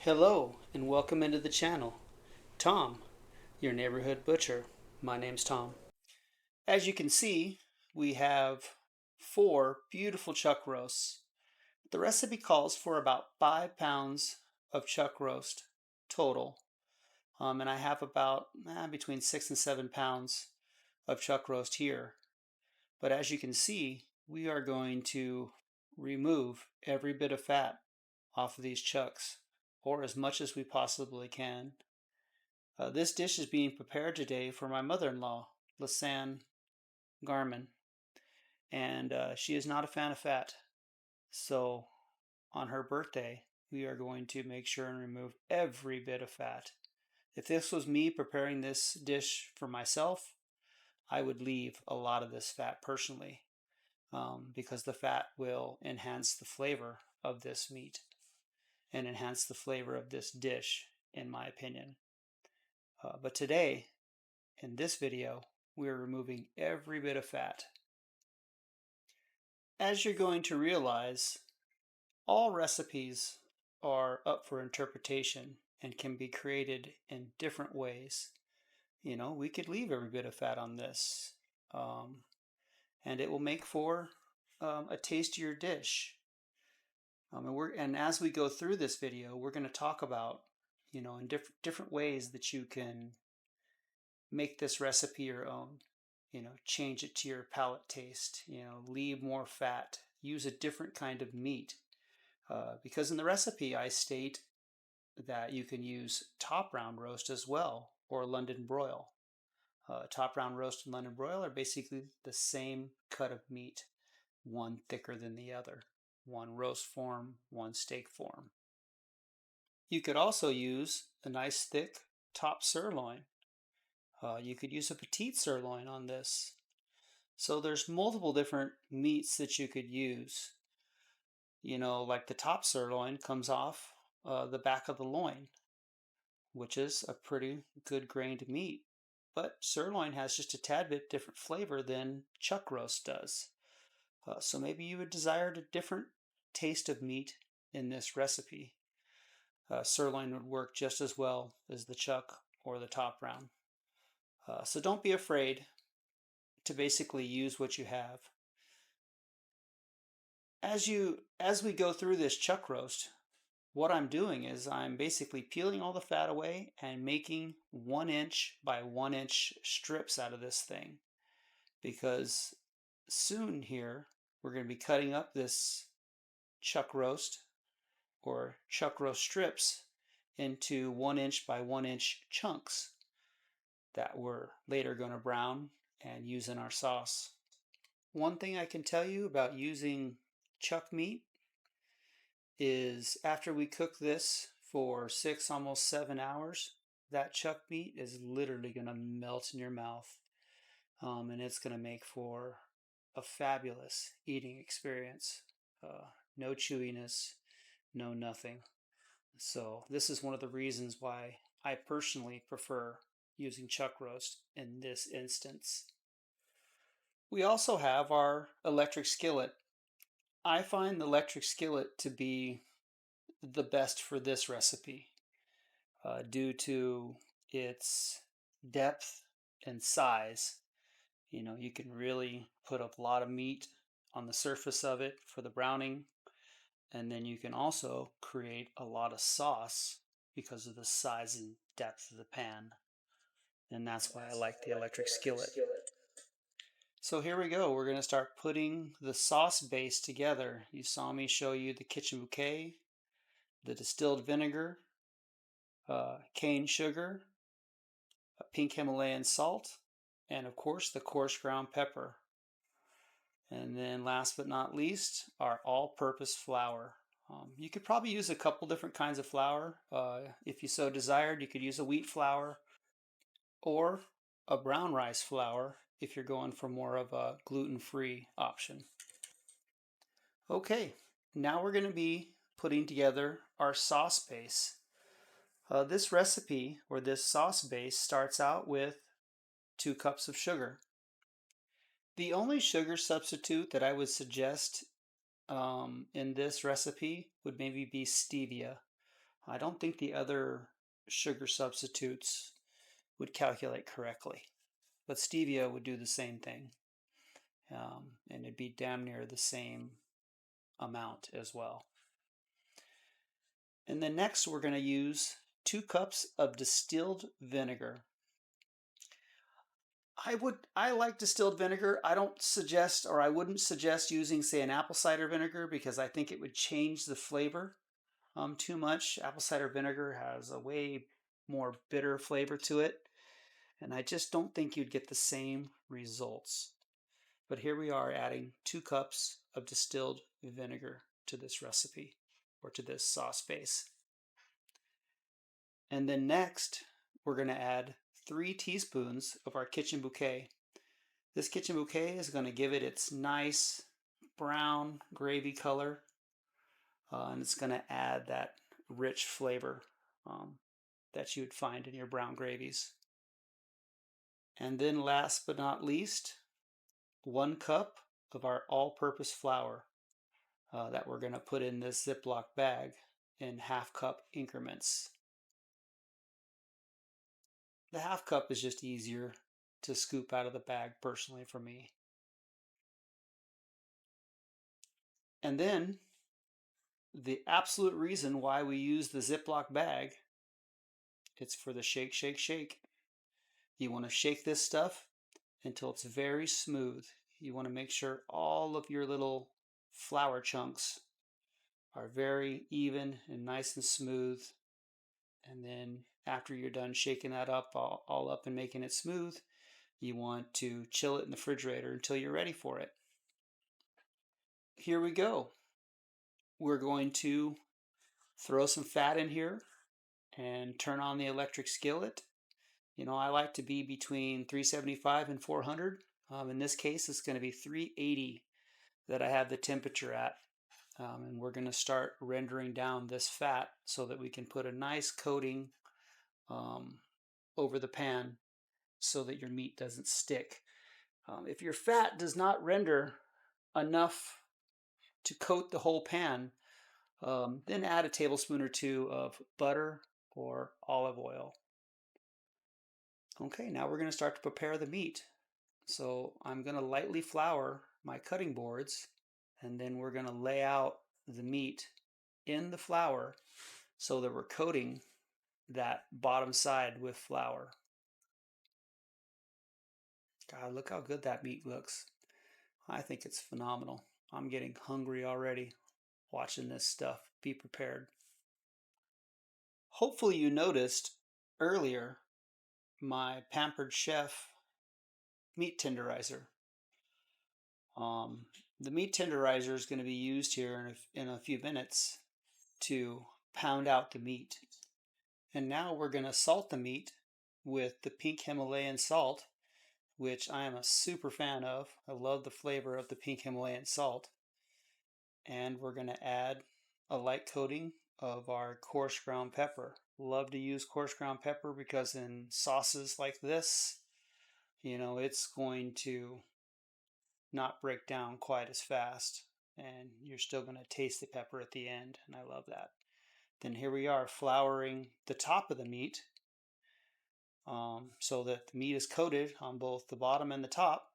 Hello and welcome into the channel. Tom, your neighborhood butcher. My name's Tom. As you can see, we have 4 beautiful chuck roasts. The recipe calls for about 5 pounds of chuck roast total. And I have about between 6 and 7 pounds of chuck roast here. But as you can see, we are going to remove every bit of fat off of these chucks, or as much as we possibly can. This dish is being prepared today for my mother-in-law, Lisanne Garman, and she is not a fan of fat. So on her birthday, we are going to make sure and remove every bit of fat. If this was me preparing this dish for myself, I would leave a lot of this fat personally, because the fat will enhance the flavor of this meat and enhance the flavor of this dish, in my opinion. But today, in this video, we are removing every bit of fat. As you're going to realize, all recipes are up for interpretation and can be created in different ways. You know, we could leave every bit of fat on this, and it will make for a tastier dish. And as we go through this video, we're going to talk about, in different ways that you can make this recipe your own. Change it to your palate taste. Leave more fat. Use a different kind of meat. Because in the recipe, I state that you can use top round roast as well, or London broil. Top round roast and London broil are basically the same cut of meat, one thicker than the other, one roast form, one steak form. You could also use a nice thick top sirloin. You could use a petite sirloin on this. So there's multiple different meats that you could use. Like the top sirloin comes off the back of the loin, which is a pretty good grained meat. But sirloin has just a tad bit different flavor than chuck roast does. So maybe you would desire a different taste of meat in this recipe. Sirloin would work just as well as the chuck or the top round. So don't be afraid to basically use what you have. As we go through this chuck roast, what I'm doing is I'm basically peeling all the fat away and making 1 inch by 1 inch strips out of this thing, because soon here we're going to be cutting up this chuck roast or chuck roast strips into 1 inch by 1 inch chunks that we're later going to brown and use in our sauce. One thing I can tell you about using chuck meat is after we cook this for 6, almost 7 hours, that chuck meat is literally going to melt in your mouth, and it's going to make for a fabulous eating experience. No chewiness, no nothing. So this is one of the reasons why I personally prefer using chuck roast in this instance. We also have our electric skillet. I find the electric skillet to be the best for this recipe due to its depth and size. You can really put a lot of meat on the surface of it for the browning, and then you can also create a lot of sauce because of the size and depth of the pan, and that's why I like the electric skillet. So here we go. We're going to start putting the sauce base together. You saw me show you the kitchen bouquet, the distilled vinegar, cane sugar, pink Himalayan salt, and of course the coarse ground pepper. And then last but not least, our all-purpose flour. You could probably use a couple different kinds of flour. If you so desired, you could use a wheat flour or a brown rice flour if you're going for more of a gluten-free option. Okay, now we're going to be putting together our sauce base. This recipe, or this sauce base, starts out with 2 cups of sugar. The only sugar substitute that I would suggest in this recipe would maybe be stevia. I don't think the other sugar substitutes would calculate correctly, but stevia would do the same thing, and it'd be damn near the same amount as well. And then next we're going to use 2 cups of distilled vinegar. I like distilled vinegar. I don't suggest, or I wouldn't suggest using, say, an apple cider vinegar because I think it would change the flavor too much. Apple cider vinegar has a way more bitter flavor to it, and I just don't think you'd get the same results. But here we are adding 2 cups of distilled vinegar to this recipe, or to this sauce base. And then next, we're going to add 3 teaspoons of our kitchen bouquet. This kitchen bouquet is going to give it its nice brown gravy color, and it's going to add that rich flavor that you would find in your brown gravies. And then last but not least, 1 cup of our all-purpose flour that we're going to put in this Ziploc bag in half-cup increments. The half cup is just easier to scoop out of the bag personally for me. And then the absolute reason why we use the Ziploc bag, it's for the shake, shake, shake. You want to shake this stuff until it's very smooth. You want to make sure all of your little flour chunks are very even and nice and smooth. And then after you're done shaking that up all up and making it smooth, you want to chill it in the refrigerator until you're ready for it. Here we go. We're going to throw some fat in here and turn on the electric skillet. You know, I like to be between 375 and 400. In this case, it's going to be 380 that I have the temperature at. And we're going to start rendering down this fat so that we can put a nice coating over the pan so that your meat doesn't stick. If your fat does not render enough to coat the whole pan, then add a tablespoon or 2 of butter or olive oil. Okay, now we're going to start to prepare the meat. So I'm going to lightly flour my cutting boards, and then we're going to lay out the meat in the flour so that we're coating that bottom side with flour. God, look how good that meat looks. I think it's phenomenal. I'm getting hungry already watching this stuff. Be prepared. Hopefully you noticed earlier my Pampered Chef meat tenderizer. The meat tenderizer is going to be used here in a few minutes to pound out the meat. And now we're going to salt the meat with the pink Himalayan salt, which I am a super fan of. I love the flavor of the pink Himalayan salt. And we're going to add a light coating of our coarse ground pepper. Love to use coarse ground pepper because in sauces like this, you know, it's going to not break down quite as fast, and you're still going to taste the pepper at the end, and I love that. Then here we are flouring the top of the meat so that the meat is coated on both the bottom and the top,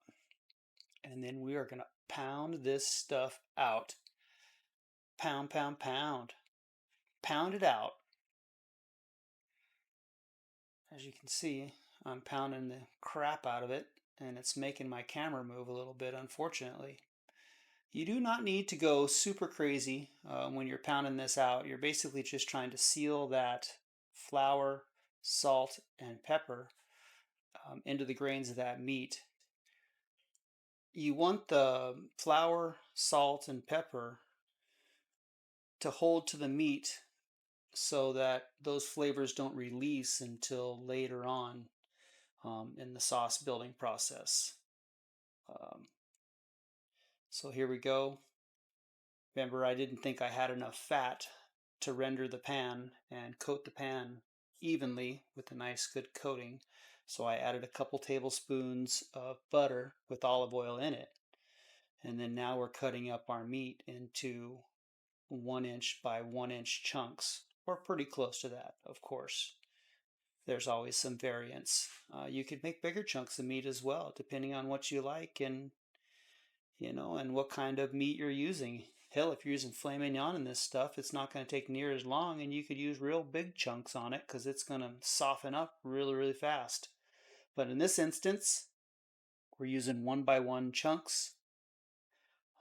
and then we are going to pound this stuff out. Pound, pound, pound. Pound it out. As you can see, I'm pounding the crap out of it, and it's making my camera move a little bit, unfortunately. You do not need to go super crazy when you're pounding this out. You're basically just trying to seal that flour, salt, and pepper into the grains of that meat. You want the flour, salt, and pepper to hold to the meat so that those flavors don't release until later on in the sauce building process. So here we go. Remember, I didn't think I had enough fat to render the pan and coat the pan evenly with a nice good coating. So I added a couple tablespoons of butter with olive oil in it. And then now we're cutting up our meat into 1 inch by 1 inch chunks. or pretty close to that, of course. There's always some variance. You could make bigger chunks of meat as well, depending on what you like and and what kind of meat you're using. Hell, if you're using filet mignon in this stuff, it's not going to take near as long, and you could use real big chunks on it because it's going to soften up really, really fast. But in this instance, we're using one by one chunks,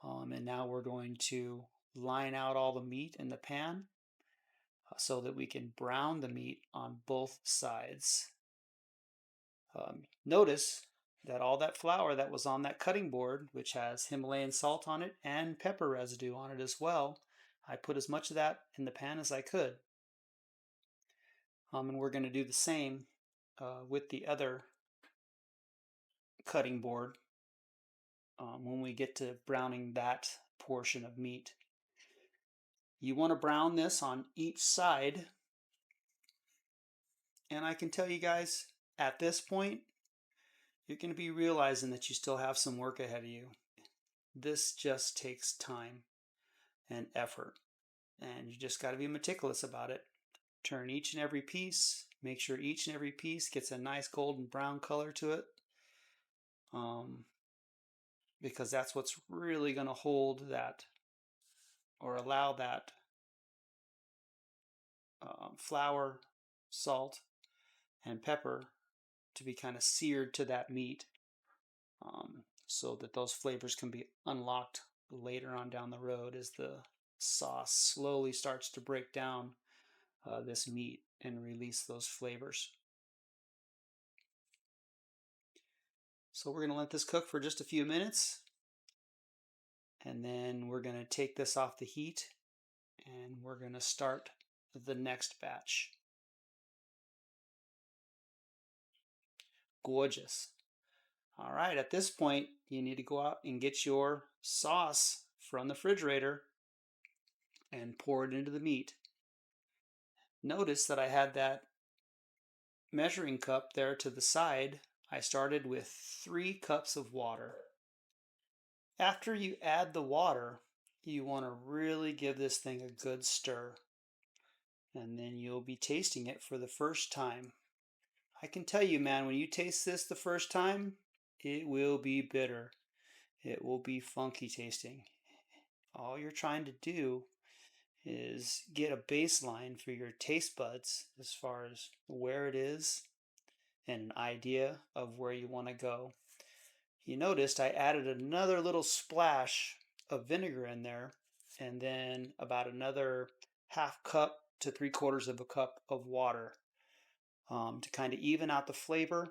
and now we're going to line out all the meat in the pan so that we can brown the meat on both sides. Notice that all that flour that was on that cutting board, which has Himalayan salt on it and pepper residue on it as well, I put as much of that in the pan as I could. And we're going to do the same with the other cutting board when we get to browning that portion of meat. You want to brown this on each side. And I can tell you guys, at this point, you're going to be realizing that you still have some work ahead of you. This just takes time and effort, and you just got to be meticulous about it. Turn each and every piece, make sure each and every piece gets a nice golden brown color to it, because that's what's really going to hold that or allow that flour, salt, and pepper to be kind of seared to that meat, so that those flavors can be unlocked later on down the road as the sauce slowly starts to break down this meat and release those flavors. So we're going to let this cook for just a few minutes, and then we're going to take this off the heat and we're going to start the next batch. Gorgeous. All right, at this point, you need to go out and get your sauce from the refrigerator and pour it into the meat. Notice that I had that measuring cup there to the side. I started with 3 cups of water. After you add the water, you want to really give this thing a good stir, and then you'll be tasting it for the first time. I can tell you, man, when you taste this the first time, it will be bitter. It will be funky tasting. All you're trying to do is get a baseline for your taste buds as far as where it is and an idea of where you want to go. You noticed I added another little splash of vinegar in there, and then about another half cup to 3/4 of a cup of water to kind of even out the flavor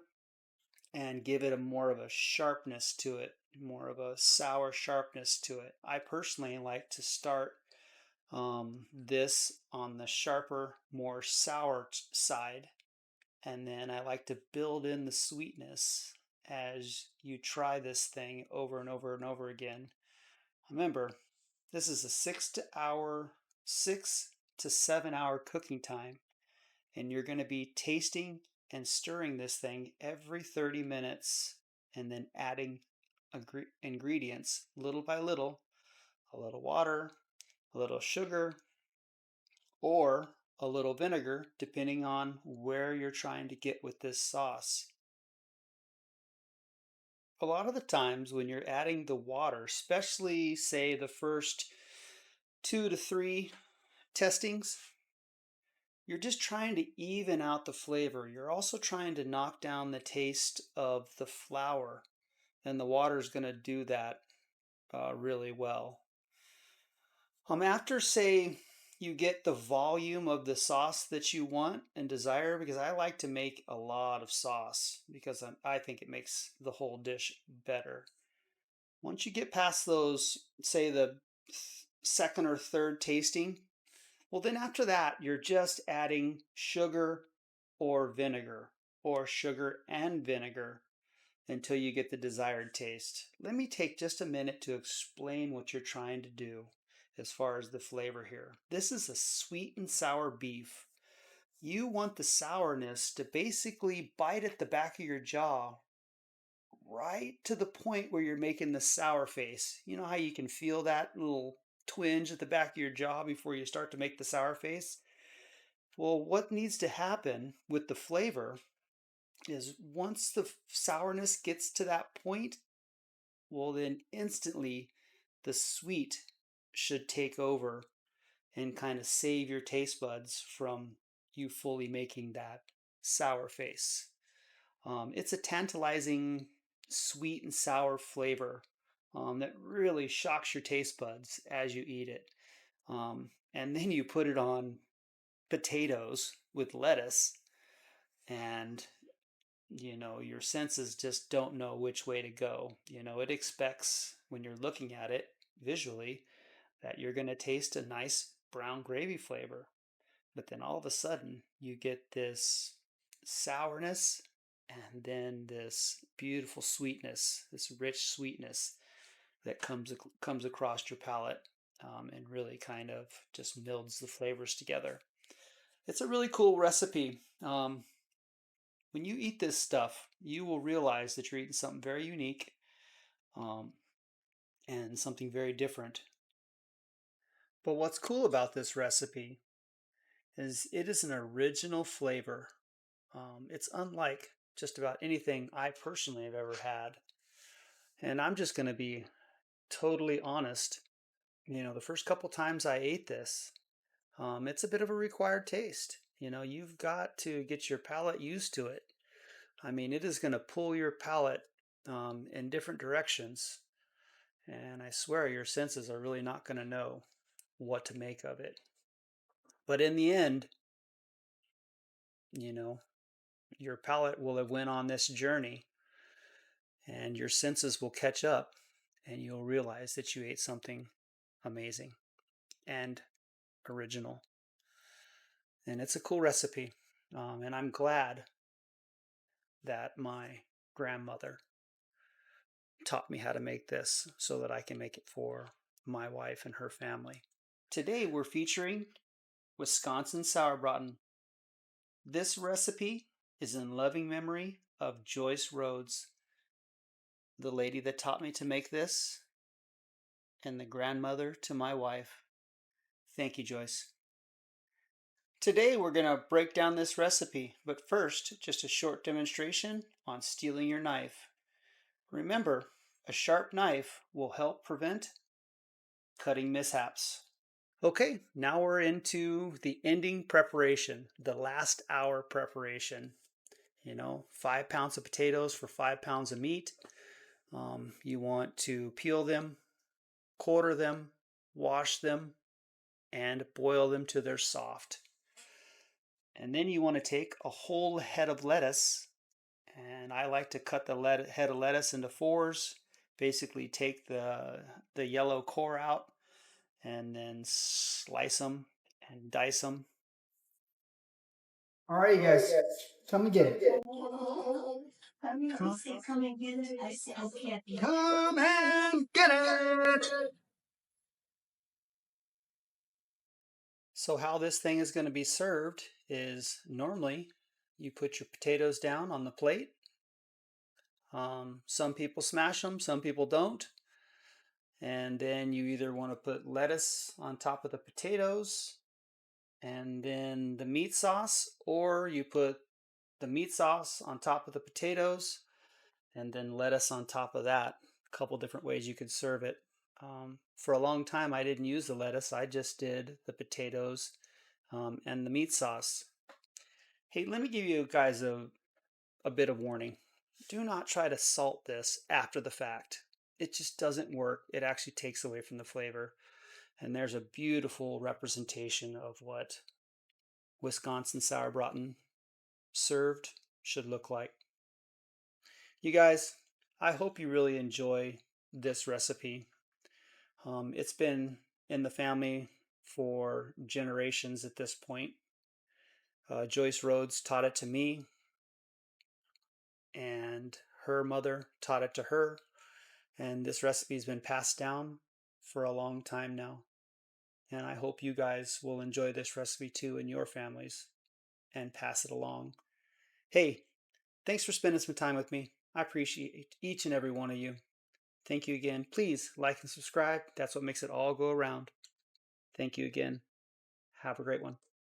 and give it a more of a sharpness to it, more of a sour sharpness to it. I personally like to start this on the sharper, more sour side, and then I like to build in the sweetness as you try this thing over and over and over again. Remember, this is a 6 to 7 hour cooking time, and you're going to be tasting and stirring this thing every 30 minutes and then adding ingredients little by little, a little water, a little sugar, or a little vinegar, depending on where you're trying to get with this sauce. A lot of the times when you're adding the water, especially say the first 2 to 3 testings, you're just trying to even out the flavor. You're also trying to knock down the taste of the flour, and the water is going to do that really well. After, say, you get the volume of the sauce that you want and desire, because I like to make a lot of sauce because I think it makes the whole dish better. Once you get past those, say the second or third tasting, well, then after that, you're just adding sugar or vinegar, or sugar and vinegar, until you get the desired taste. Let me take just a minute to explain what you're trying to do as far as the flavor here. This is a sweet and sour beef. You want the sourness to basically bite at the back of your jaw right to the point where you're making the sour face. You know how you can feel that little twinge at the back of your jaw before you start to make the sour face? Well, what needs to happen with the flavor is once the sourness gets to that point, well, then instantly the sweet should take over and kind of save your taste buds from you fully making that sour face. It's a tantalizing sweet and sour flavor that really shocks your taste buds as you eat it. And then you put it on potatoes with lettuce, and your senses just don't know which way to go. It expects when you're looking at it visually that you're going to taste a nice brown gravy flavor, but then all of a sudden you get this sourness and then this beautiful sweetness, this rich sweetness that comes across your palate, and really kind of just melds the flavors together. It's a really cool recipe. When you eat this stuff, you will realize that you're eating something very unique, um, and something very different. But what's cool about this recipe is it is an original flavor. It's unlike just about anything I personally have ever had. And I'm just going to be totally honest. The first couple times I ate this, it's a bit of a required taste. You've got to get your palate used to it. I mean, it is going to pull your palate in different directions. And I swear your senses are really not going to know what to make of it. But in the end, you know, your palate will have went on this journey and your senses will catch up and you'll realize that you ate something amazing and original. And it's a cool recipe. And I'm glad that my grandmother taught me how to make this so that I can make it for my wife and her family. Today we're featuring Wisconsin Sauerbraten. This recipe is in loving memory of Joyce Rhodes, the lady that taught me to make this, and the grandmother to my wife. Thank you, Joyce. Today we're going to break down this recipe, but first, just a short demonstration on stealing your knife. Remember, a sharp knife will help prevent cutting mishaps. Okay, now we're into the ending preparation, the last hour preparation. 5 pounds of potatoes for 5 pounds of meat. You want to peel them, quarter them, wash them, and boil them till they're soft. And then you want to take a whole head of lettuce, and I like to cut the head of lettuce into fours. Basically take the yellow core out and then slice them and dice them. All right, you guys, come and get it. Come and get it! So how this thing is going to be served is normally you put your potatoes down on the plate. Some people smash them, some people don't. And then you either want to put lettuce on top of the potatoes and then the meat sauce, or you put the meat sauce on top of the potatoes and then lettuce on top of that. A couple different ways you could serve it. For a long time, I didn't use the lettuce. I just did the potatoes and the meat sauce. Hey, let me give you guys a bit of warning. Do not try to salt this after the fact. It just doesn't work. It actually takes away from the flavor. And there's a beautiful representation of what Wisconsin Sauerbraten served should look like. You guys, I hope you really enjoy this recipe. It's been in the family for generations at this point. Joyce Rhodes taught it to me, and her mother taught it to her, and this recipe has been passed down for a long time now. And I hope you guys will enjoy this recipe too in your families and pass it along. Hey, thanks for spending some time with me. I appreciate each and every one of you. Thank you again. Please like and subscribe. That's what makes it all go around. Thank you again. Have a great one.